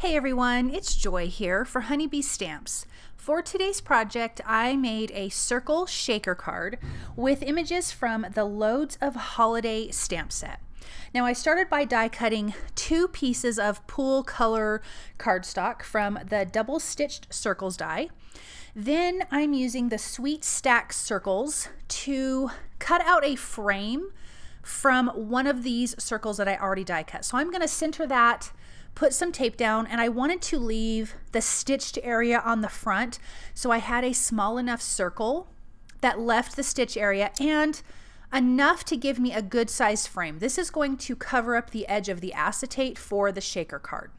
Hey everyone, it's Joy here for Honeybee Stamps. For today's project, I made a circle shaker card with images from the Loads of Holiday stamp set. Now I started by die cutting 2 pieces of pool color cardstock from the double stitched circles die. Then I'm using the Sweet Stack circles to cut out a frame from one of these circles that I already die cut. So I'm going to center that, put some tape down, and I wanted to leave the stitched area on the front, so I had a small enough circle that left the stitch area and enough to give me a good sized frame. This is going to cover up the edge of the acetate for the shaker card.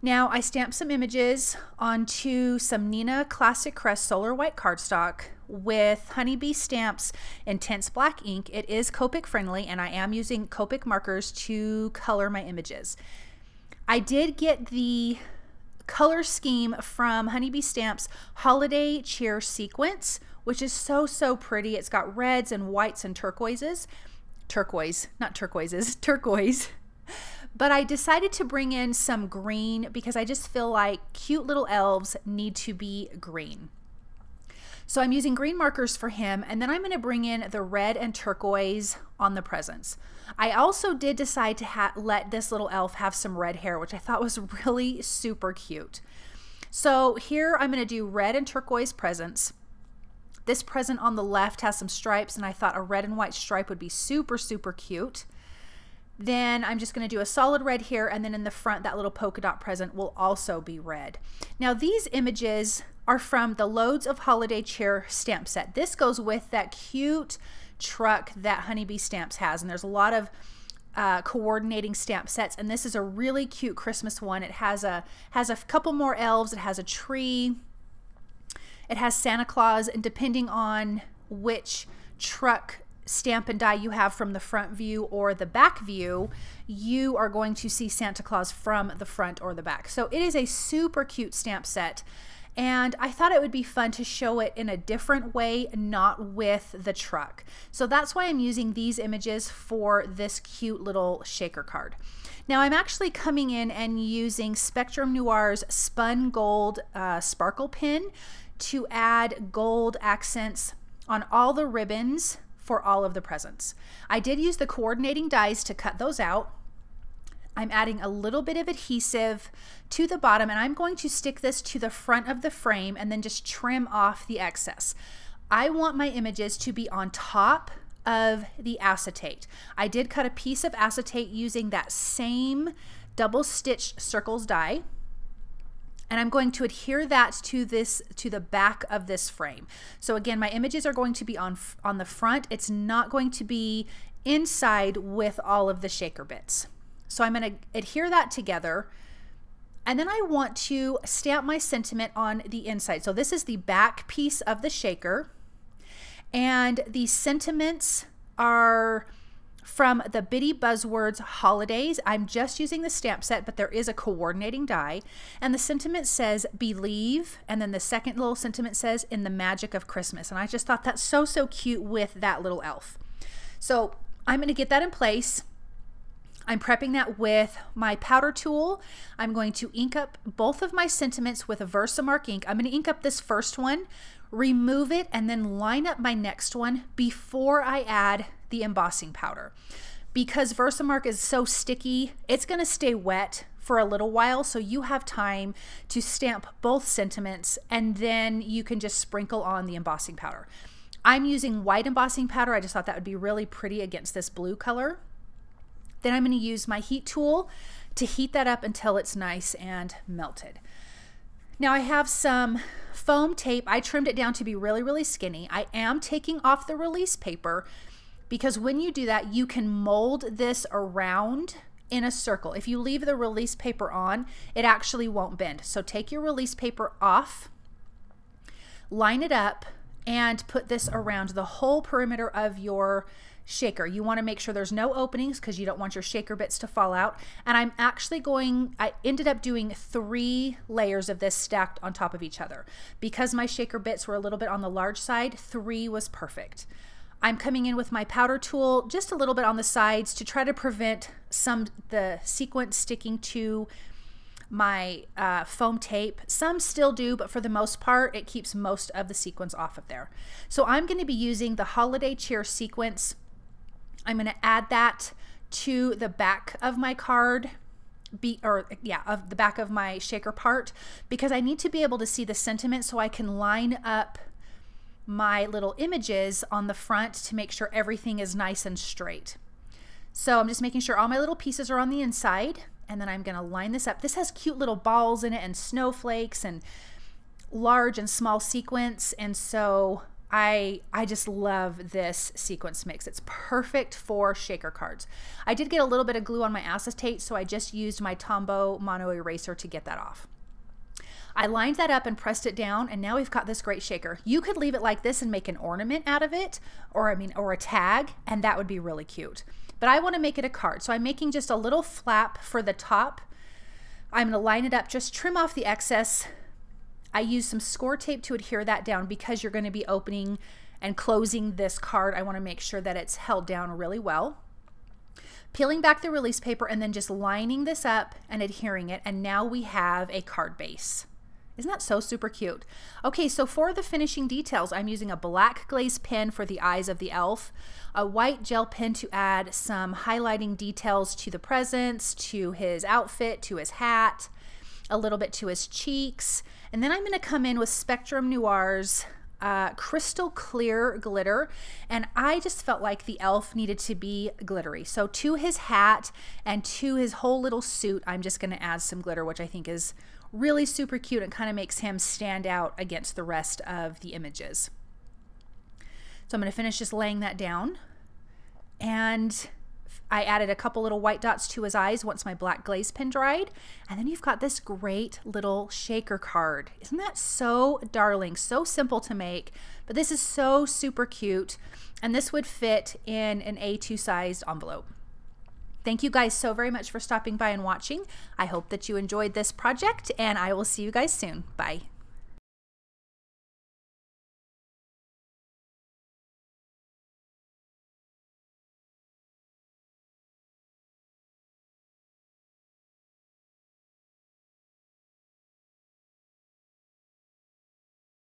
Now I stamped some images onto some Nina Classic Crest Solar White cardstock with Honeybee Stamps Intense Black ink. It is Copic friendly, and I am using Copic markers to color my images. I did get the color scheme from Honeybee Stamps Holiday Cheer Sequence, which is so pretty. It's got reds and whites and turquoises. Turquoise, not turquoises, turquoise. But I decided to bring in some green because I just feel like cute little elves need to be green. So I'm using green markers for him, and then I'm going to bring in the red and turquoise on the presents. I also did decide to let this little elf have some red hair, which I thought was really super cute. So here I'm going to do red and turquoise presents. This present on the left has some stripes, and I thought a red and white stripe would be super cute. Then I'm just going to do a solid red here, and then in the front that little polka dot present will also be red. Now these images are from the Loads of Holiday Cheer stamp set. This goes with that cute truck that Honeybee Stamps has, and there's a lot of coordinating stamp sets, and this is a really cute Christmas one. It has a couple more elves, it has a tree, it has Santa Claus, and depending on which truck stamp and die you have from the front view or the back view, you are going to see Santa Claus from the front or the back. So it is a super cute stamp set, and I thought it would be fun to show it in a different way, not with the truck. So that's why I'm using these images for this cute little shaker card. Now I'm actually coming in and using Spectrum Noir's Spun Gold Sparkle Pin to add gold accents on all the ribbons for all of the presents. I did use the coordinating dies to cut those out. I'm adding a little bit of adhesive to the bottom, and I'm going to stick this to the front of the frame and then just trim off the excess. I want my images to be on top of the acetate. I did cut a piece of acetate using that same double stitched circles die, and I'm going to adhere that to the back of this frame. So again, my images are going to be on the front. It's not going to be inside with all of the shaker bits. So I'm going to adhere that together, and then I want to stamp my sentiment on the inside. So this is the back piece of the shaker, and the sentiments are from the Bitty Buzzwords Holidays. I'm just using the stamp set, but there is a coordinating die, and the sentiment says believe, and then the second little sentiment says in the magic of Christmas, and I just thought that's so cute with that little elf. So I'm going to get that in place. I'm prepping that with my powder tool. I'm going to ink up both of my sentiments with a VersaMark ink. I'm going to ink up this first one, remove it, and then line up my next one before I add the embossing powder. Because VersaMark is so sticky, it's going to stay wet for a little while, so you have time to stamp both sentiments, and then you can just sprinkle on the embossing powder. I'm using white embossing powder. I just thought that would be really pretty against this blue color. Then I'm going to use my heat tool to heat that up until it's nice and melted. Now I have some foam tape. I trimmed it down to be really skinny. I am taking off the release paper because when you do that, you can mold this around in a circle. If you leave the release paper on, it actually won't bend. So take your release paper off, line it up, and put this around the whole perimeter of your shaker. You want to make sure there's no openings because you don't want your shaker bits to fall out. And I ended up doing 3 layers of this stacked on top of each other. Because my shaker bits were a little bit on the large side, 3 was perfect. I'm coming in with my powder tool just a little bit on the sides to try to prevent the sequin sticking to my foam tape. Some still do, but for the most part, it keeps most of the sequins off of there. So I'm going to be using the Holiday Cheer sequence. I'm going to add that to the back of my card, of the back of my shaker part, because I need to be able to see the sentiment so I can line up my little images on the front to make sure everything is nice and straight. So I'm just making sure all my little pieces are on the inside, and then I'm going to line this up. This has cute little balls in it and snowflakes and large and small sequins, and so I just love this sequence mix. It's perfect for shaker cards. I did get a little bit of glue on my acetate, so I just used my Tombow mono eraser to get that off. I lined that up and pressed it down, and now we've got this great shaker. You could leave it like this and make an ornament out of it, or a tag, and that would be really cute. But I want to make it a card, so I'm making just a little flap for the top. I'm going to line it up, just trim off the excess. I use some score tape to adhere that down because you're going to be opening and closing this card. I want to make sure that it's held down really well. Peeling back the release paper and then just lining this up and adhering it, and now we have a card base. Isn't that so super cute? Okay, so for the finishing details, I'm using a black glaze pen for the eyes of the elf, a white gel pen to add some highlighting details to the presents, to his outfit, to his hat, a little bit to his cheeks, and then I'm going to come in with Spectrum Noir's crystal clear glitter, and I just felt like the elf needed to be glittery. So to his hat and to his whole little suit, I'm just going to add some glitter, which I think is really super cute and kind of makes him stand out against the rest of the images. So I'm going to finish just laying that down, and I added a couple little white dots to his eyes once my black glaze pen dried, and then you've got this great little shaker card. Isn't that so darling? So simple to make, but this is so super cute, and this would fit in an A2 sized envelope. Thank you guys so very much for stopping by and watching. I hope that you enjoyed this project, and I will see you guys soon. Bye.